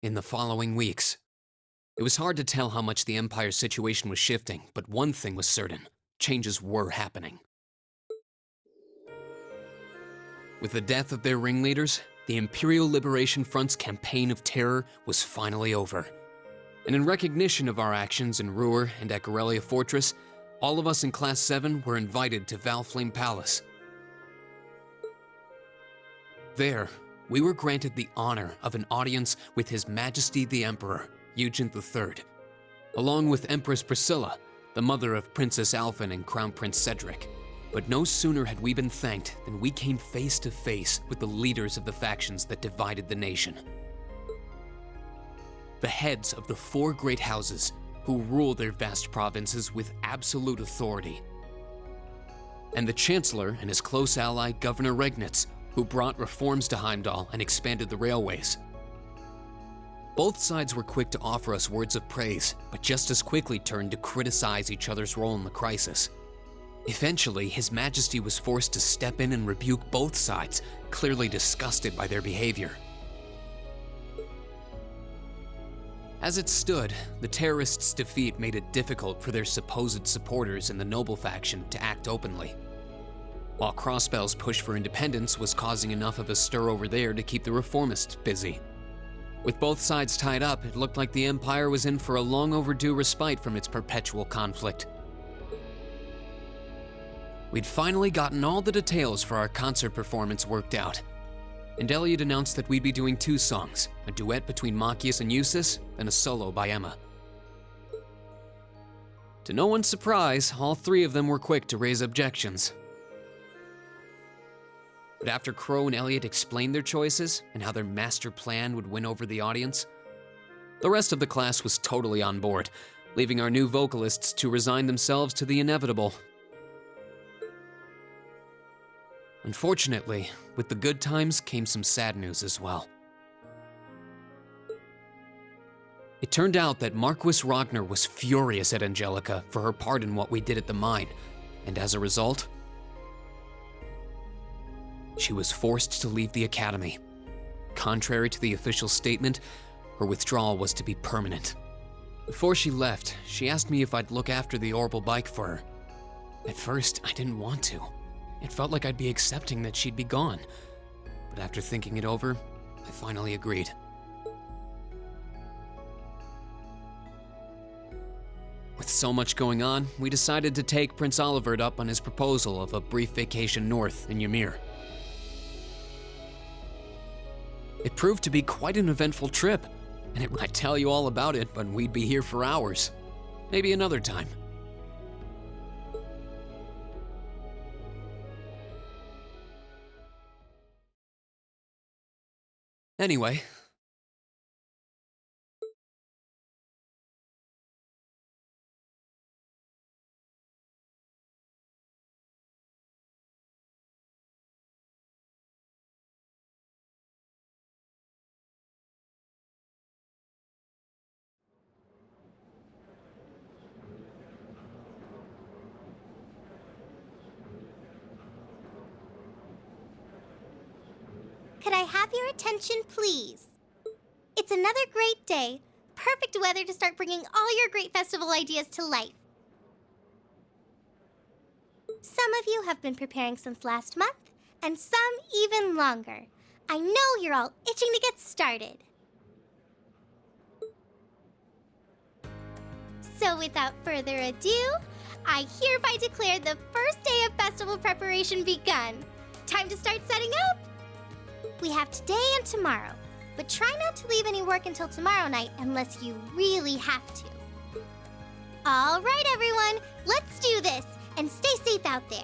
in the following weeks. It was hard to tell how much the Empire's situation was shifting, but one thing was certain: changes were happening. With the death of their ringleaders, the Imperial Liberation Front's campaign of terror was finally over. And in recognition of our actions in Ruhr and at Corellia Fortress, all of us in Class 7 were invited to Valflame Palace. There, we were granted the honor of an audience with His Majesty the Emperor, Eugent III, along with Empress Priscilla, the mother of Princess Alphen and Crown Prince Cedric. But no sooner had we been thanked than we came face to face with the leaders of the factions that divided the nation. The heads of the four great houses who rule their vast provinces with absolute authority. And the Chancellor and his close ally, Governor Regnitz, who brought reforms to Heimdall and expanded the railways. Both sides were quick to offer us words of praise, but just as quickly turned to criticize each other's role in the crisis. Eventually, His Majesty was forced to step in and rebuke both sides, clearly disgusted by their behavior. As it stood, the terrorists' defeat made it difficult for their supposed supporters in the noble faction to act openly, while Crossbell's push for independence was causing enough of a stir over there to keep the reformists busy. With both sides tied up, it looked like the Empire was in for a long overdue respite from its perpetual conflict. We'd finally gotten all the details for our concert performance worked out, and Elliot announced that we'd be doing two songs, a duet between Machias and Eustace, and a solo by Emma. To no one's surprise, all three of them were quick to raise objections. But after Crow and Elliot explained their choices and how their master plan would win over the audience, the rest of the class was totally on board, leaving our new vocalists to resign themselves to the inevitable. Unfortunately, with the good times came some sad news as well. It turned out that Marquis Ragnar was furious at Angelica for her part in what we did at the mine, and as a result, she was forced to leave the academy. Contrary to the official statement, her withdrawal was to be permanent. Before she left, she asked me if I'd look after the orbital bike for her. At first, I didn't want to. It felt like I'd be accepting that she'd be gone. But after thinking it over, I finally agreed. With so much going on, we decided to take Prince Olivert up on his proposal of a brief vacation north in Ymir. It proved to be quite an eventful trip, and I'd tell you all about it, but we'd be here for hours. Maybe another time. Anyway, Could I have your attention, please? It's another great day. Perfect weather to start bringing all your great festival ideas to life. Some of you have been preparing since last month, and some even longer. I know you're all itching to get started. So without further ado, I hereby declare the first day of festival preparation begun. Time to start setting up? We have today and tomorrow, but try not to leave any work until tomorrow night unless you really have to. All right, everyone, let's do this, and stay safe out there.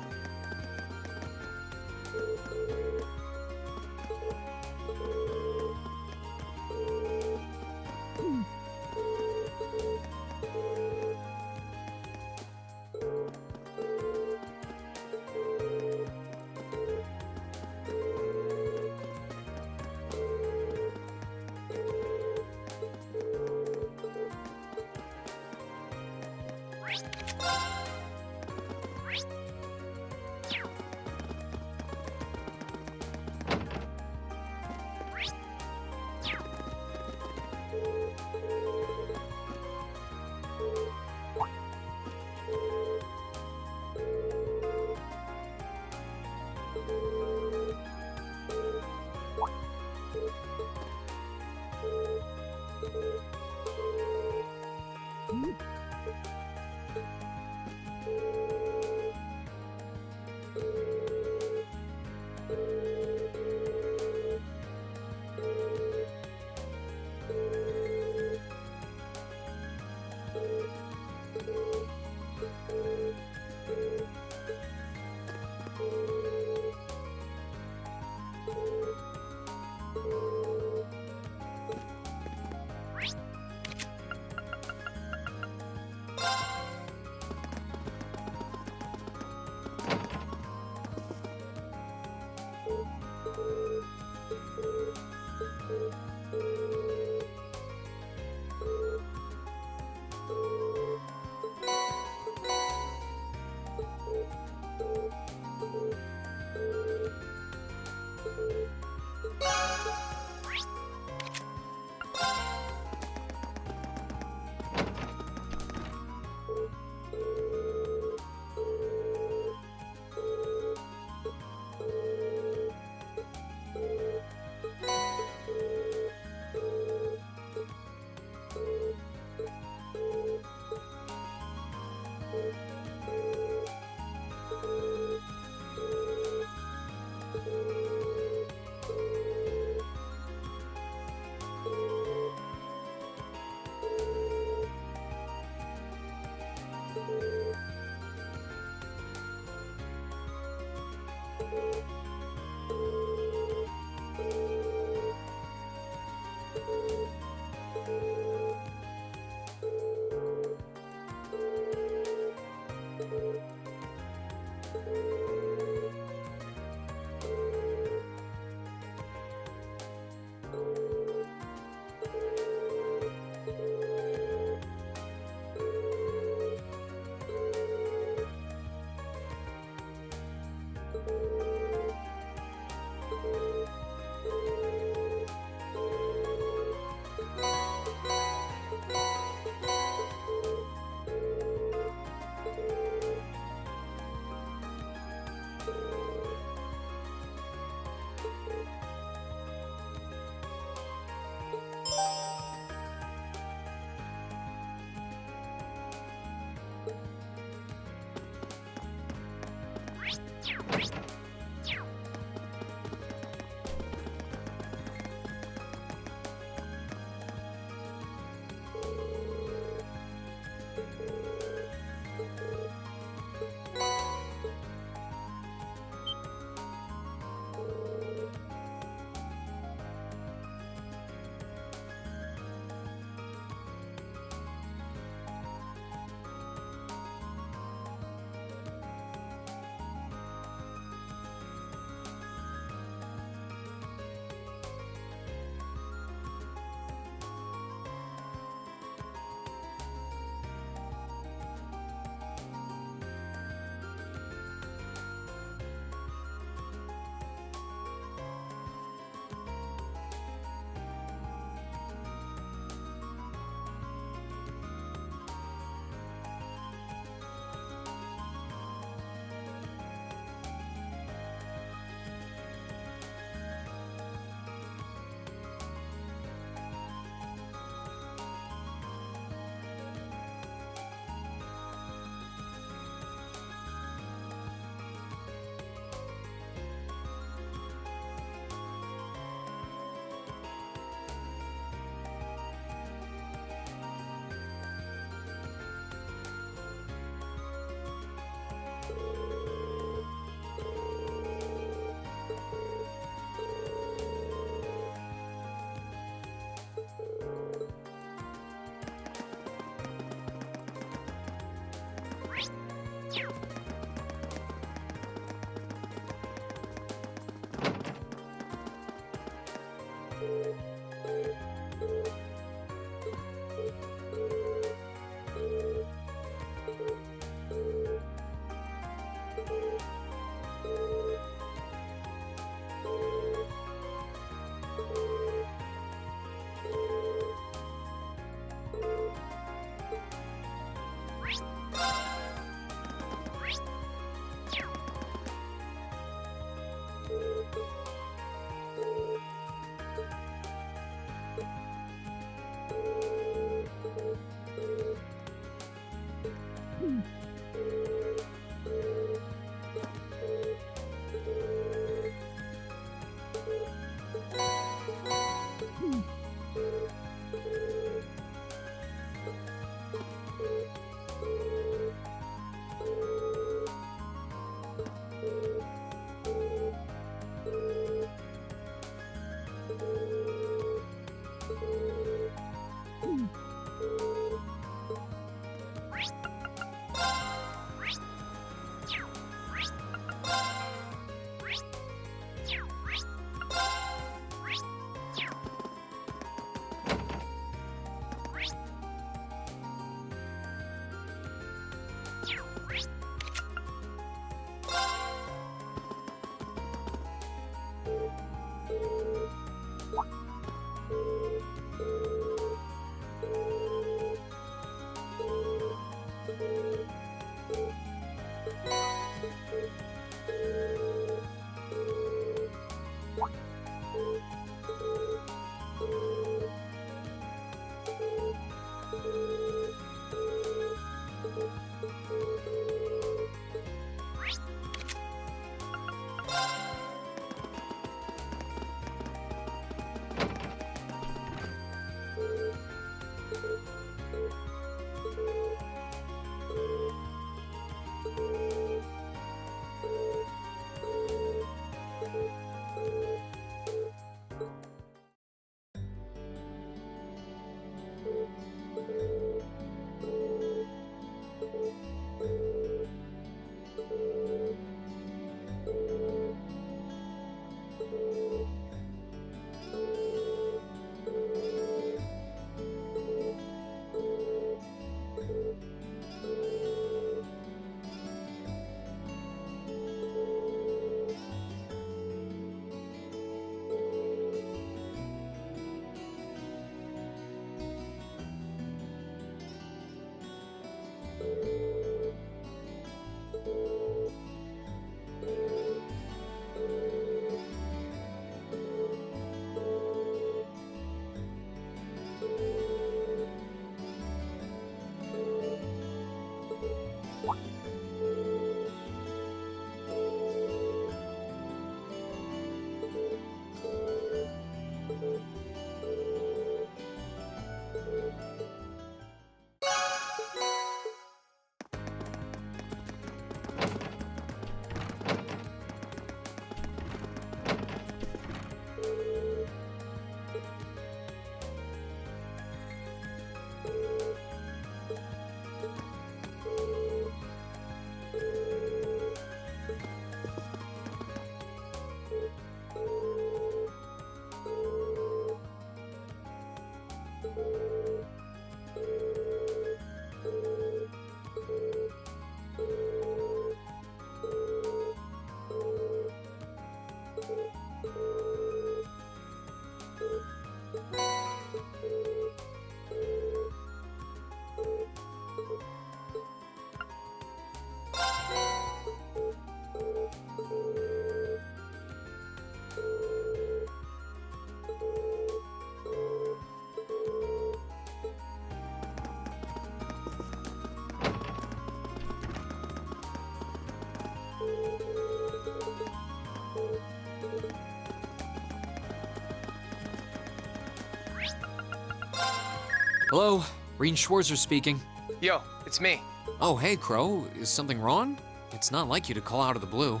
Hello, Rean Schwarzer speaking. Yo, it's me. Oh, hey, Crow. Is something wrong? It's not like you to call out of the blue.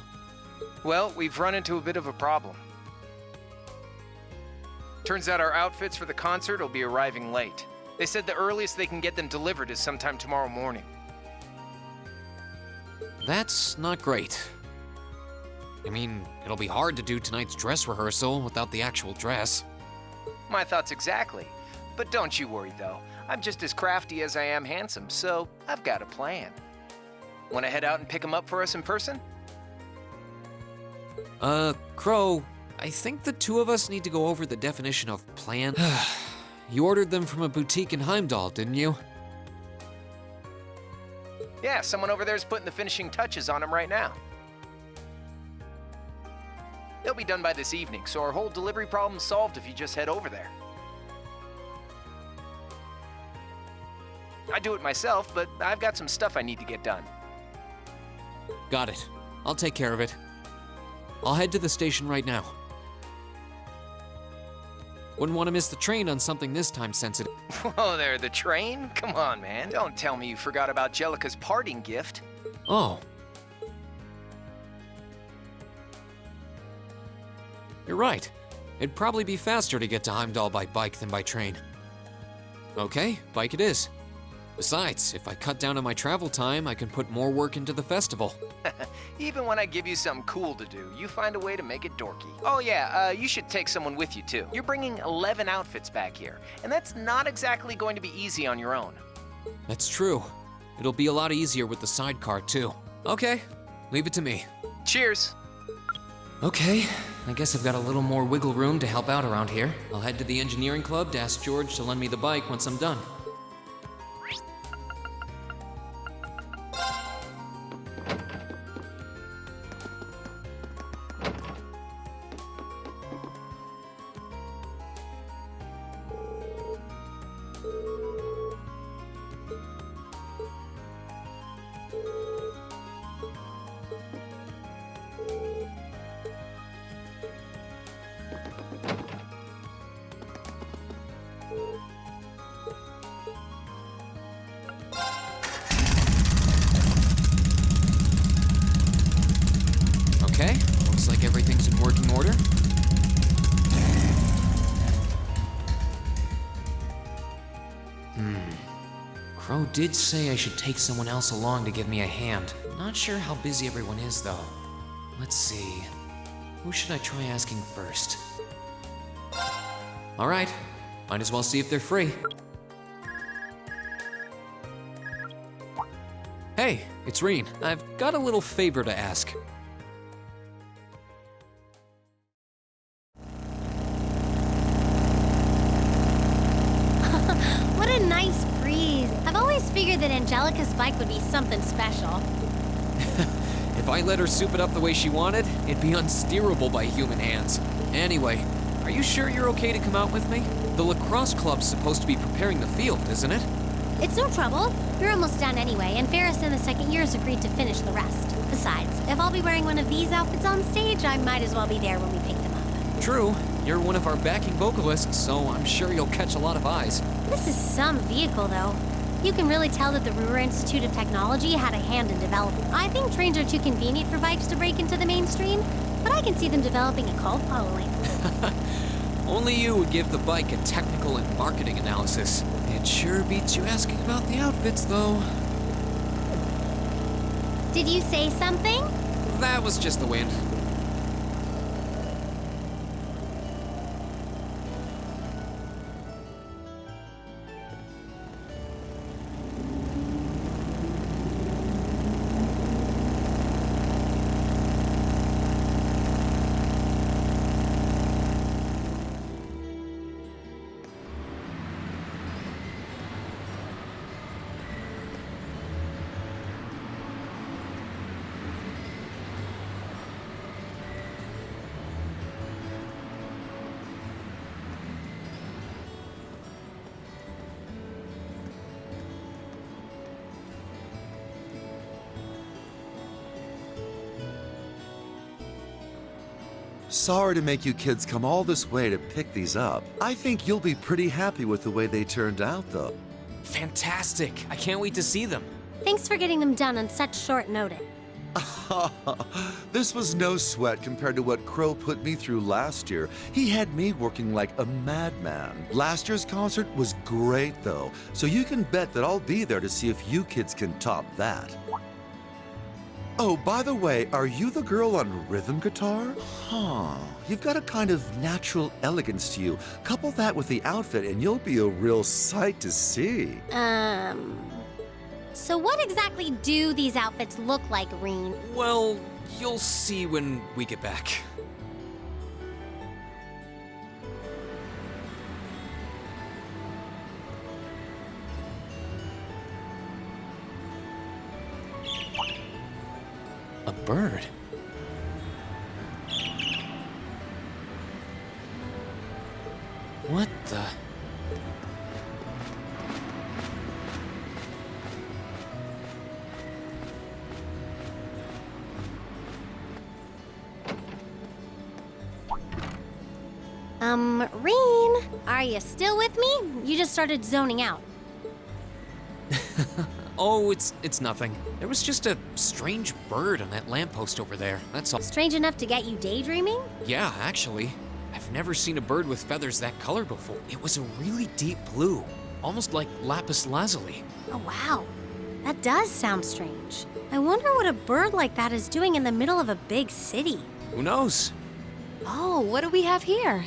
Well, we've run into a bit of a problem. Turns out our outfits for the concert will be arriving late. They said the earliest they can get them delivered is sometime tomorrow morning. That's not great. I mean, it'll be hard to do tonight's dress rehearsal without the actual dress. My thoughts exactly. But don't you worry, though. I'm just as crafty as I am handsome, so I've got a plan. Want to head out and pick them up for us in person? Crow, I think the two of us need to go over the definition of plan. You ordered them from a boutique in Heimdall, didn't you? Yeah, someone over there's putting the finishing touches on them right now. They'll be done by this evening, so our whole delivery problem's solved if you just head over there. I do it myself, but I've got some stuff I need to get done. Got it. I'll take care of it. I'll head to the station right now. Wouldn't want to miss the train on something this time sensitive. Whoa there, the train? Come on, man. Don't tell me you forgot about Jellica's parting gift. Oh. You're right. It'd probably be faster to get to Heimdall by bike than by train. Okay, bike it is. Besides, if I cut down on my travel time, I can put more work into the festival. Even when I give you something cool to do, you find a way to make it dorky. Oh yeah, you should take someone with you too. You're bringing 11 outfits back here, and that's not exactly going to be easy on your own. That's true. It'll be a lot easier with the sidecar, too. Okay, leave it to me. Cheers. Okay, I guess I've got a little more wiggle room to help out around here. I'll head to the engineering club to ask George to lend me the bike once I'm done. Okay, looks like everything's in working order. Crow did say I should take someone else along to give me a hand. Not sure how busy everyone is, though. Let's see. Who should I try asking first? All right, might as well see if they're free. Hey, it's Reen. I've got a little favor to ask. What a nice breeze. I've always figured that Angelica's bike would be something special. If I let her soup it up the way she wanted, it'd be unsteerable by human hands. Anyway, are you sure you're okay to come out with me? The lacrosse club's supposed to be preparing the field, isn't it? It's no trouble. We're almost done anyway, and Ferris in the second year has agreed to finish the rest. Besides, if I'll be wearing one of these outfits on stage, I might as well be there when we pick them up. True, you're one of our backing vocalists, so I'm sure you'll catch a lot of eyes. This is some vehicle, though. You can really tell that the Ruhr Institute of Technology had a hand in developing. I think trains are too convenient for bikes to break into the mainstream, but I can see them developing a cult following. Only you would give the bike a technical and marketing analysis. It sure beats you asking about the outfits, though. Did you say something? That was just the wind. Sorry to make you kids come all this way to pick these up. I think you'll be pretty happy with the way they turned out, though. Fantastic! I can't wait to see them. Thanks for getting them done on such short notice. This was no sweat compared to what Crow put me through last year. He had me working like a madman. Last year's concert was great, though, so you can bet that I'll be there to see if you kids can top that. Oh, by the way, are you the girl on rhythm guitar? Huh. You've got a kind of natural elegance to you. Couple that with the outfit and you'll be a real sight to see. So what exactly do these outfits look like, Reen? Well, you'll see when we get back. A bird? What the? Reen, are you still with me? You just started zoning out. Oh, it's nothing. There was just a strange bird on that lamppost over there, that's all. Strange enough to get you daydreaming? Yeah, actually. I've never seen a bird with feathers that color before. It was a really deep blue, almost like lapis lazuli. Oh, wow. That does sound strange. I wonder what a bird like that is doing in the middle of a big city. Who knows? Oh, what do we have here?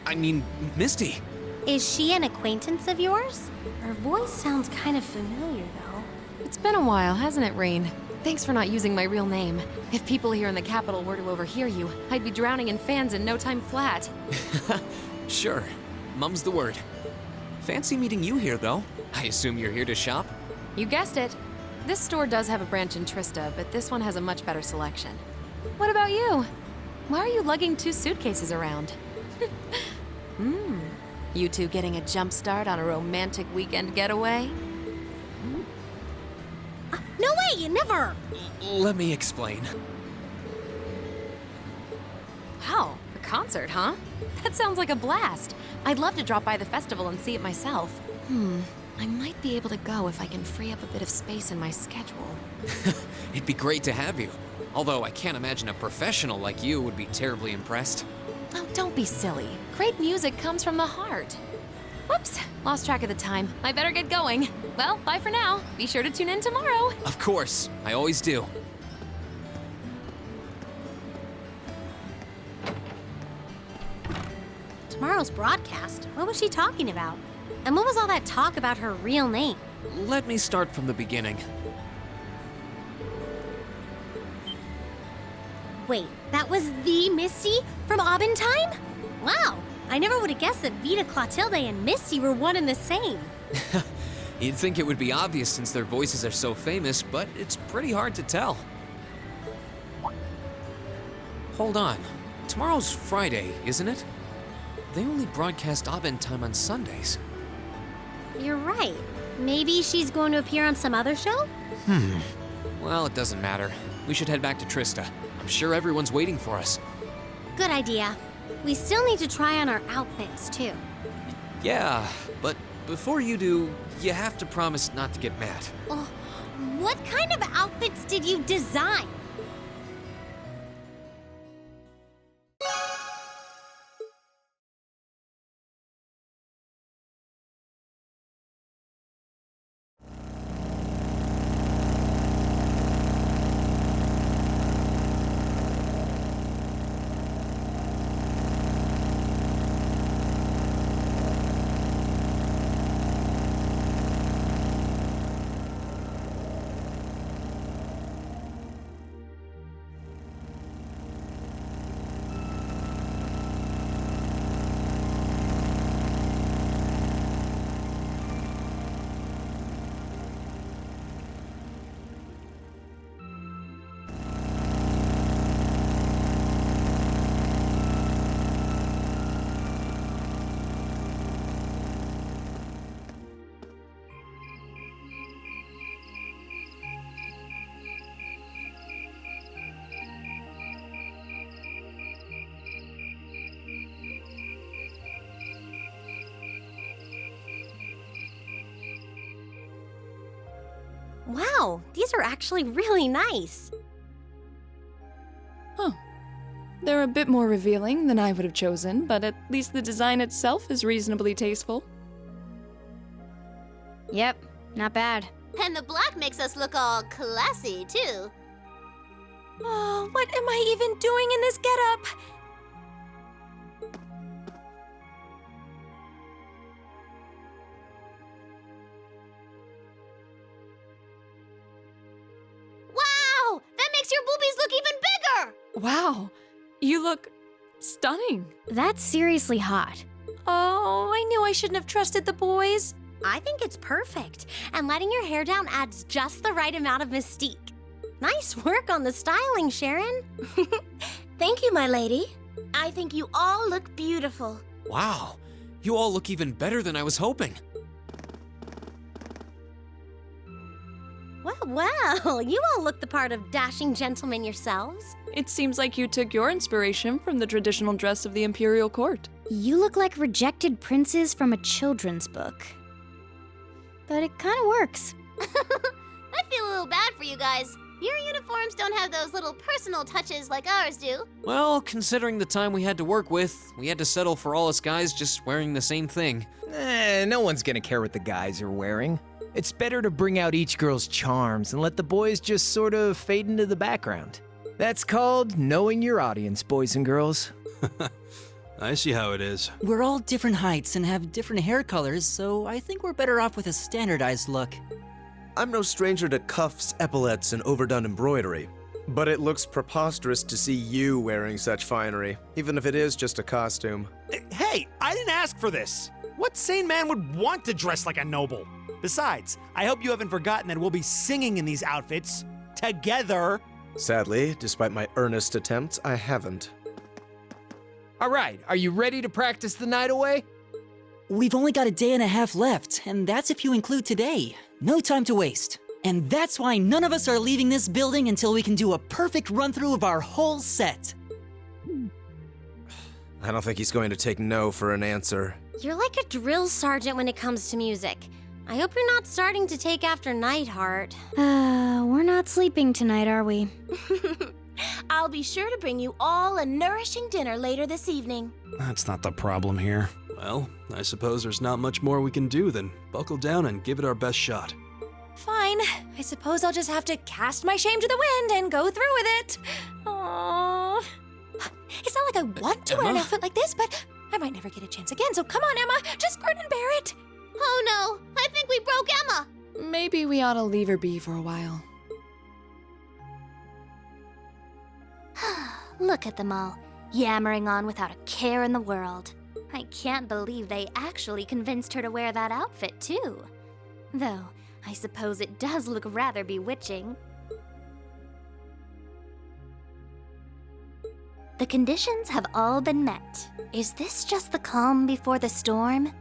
I mean, Misty. Is she an acquaintance of yours? Her voice sounds kind of familiar, though. It's been a while, hasn't it, Rain? Thanks for not using my real name. If people here in the capital were to overhear you, I'd be drowning in fans in no time flat. Sure, mum's the word. Fancy meeting you here, though. I assume you're here to shop? You guessed it. This store does have a branch in Trista, but this one has a much better selection. What about you? Why are you lugging 2 suitcases around? You two getting a jump start on a romantic weekend getaway? No way, never! Let me explain. Wow, a concert, huh? That sounds like a blast. I'd love to drop by the festival and see it myself. I might be able to go if I can free up a bit of space in my schedule. It'd be great to have you. Although I can't imagine a professional like you would be terribly impressed. Oh, don't be silly. Great music comes from the heart. Whoops, lost track of the time. I better get going. Well, bye for now. Be sure to tune in tomorrow. Of course, I always do. Tomorrow's broadcast? What was she talking about? And what was all that talk about her real name? Let me start from the beginning. Wait, that was the Misty from Aubin Time? Wow, I never would have guessed that Vita Clotilde and Misty were one and the same. You'd think it would be obvious since their voices are so famous, but it's pretty hard to tell. Hold on. Tomorrow's Friday, isn't it? They only broadcast Aubin Time on Sundays. You're right. Maybe she's going to appear on some other show? Well, it doesn't matter. We should head back to Trista. I'm sure everyone's waiting for us. Good idea. We still need to try on our outfits, too. Yeah, but before you do, you have to promise not to get mad. Oh, what kind of outfits did you design? Wow, these are actually really nice. Huh. They're a bit more revealing than I would have chosen, but at least the design itself is reasonably tasteful. Yep, not bad. And the black makes us look all classy, too. Oh, what am I even doing in this getup? Wow! That makes your boobies look even bigger! Wow, you look stunning. That's seriously hot. Oh, I knew I shouldn't have trusted the boys. I think it's perfect, and letting your hair down adds just the right amount of mystique. Nice work on the styling, Sharon. Thank you, my lady. I think you all look beautiful. Wow, you all look even better than I was hoping. Well, you all look the part of dashing gentlemen yourselves. It seems like you took your inspiration from the traditional dress of the imperial court. You look like rejected princes from a children's book. But it kind of works. I feel a little bad for you guys. Your uniforms don't have those little personal touches like ours do. Well, considering the time we had to work with, we had to settle for all us guys just wearing the same thing. No one's gonna care what the guys are wearing. It's better to bring out each girl's charms and let the boys just sort of fade into the background. That's called knowing your audience, boys and girls. I see how it is. We're all different heights and have different hair colors, so I think we're better off with a standardized look. I'm no stranger to cuffs, epaulets, and overdone embroidery. But it looks preposterous to see you wearing such finery, even if it is just a costume. Hey, I didn't ask for this. What sane man would want to dress like a noble? Besides, I hope you haven't forgotten that we'll be singing in these outfits. Together. Sadly, despite my earnest attempts, I haven't. All right, are you ready to practice the night away? We've only got a day and a half left, and that's if you include today. No time to waste. And that's why none of us are leaving this building until we can do a perfect run-through of our whole set. I don't think he's going to take no for an answer. You're like a drill sergeant when it comes to music. I hope you're not starting to take after Nightheart. We're not sleeping tonight, are we? I'll be sure to bring you all a nourishing dinner later this evening. That's not the problem here. Well, I suppose there's not much more we can do than buckle down and give it our best shot. Fine. I suppose I'll just have to cast my shame to the wind and go through with it. Aww. It's not like I want to wear an outfit like this, but I might never get a chance again, so come on, Emma. Just grin and bear it. Oh no, I think we broke Emma. Maybe we ought to leave her be for a while. Look at them all, yammering on without a care in the world. I can't believe they actually convinced her to wear that outfit, too. Though, I suppose it does look rather bewitching. The conditions have all been met. Is this just the calm before the storm?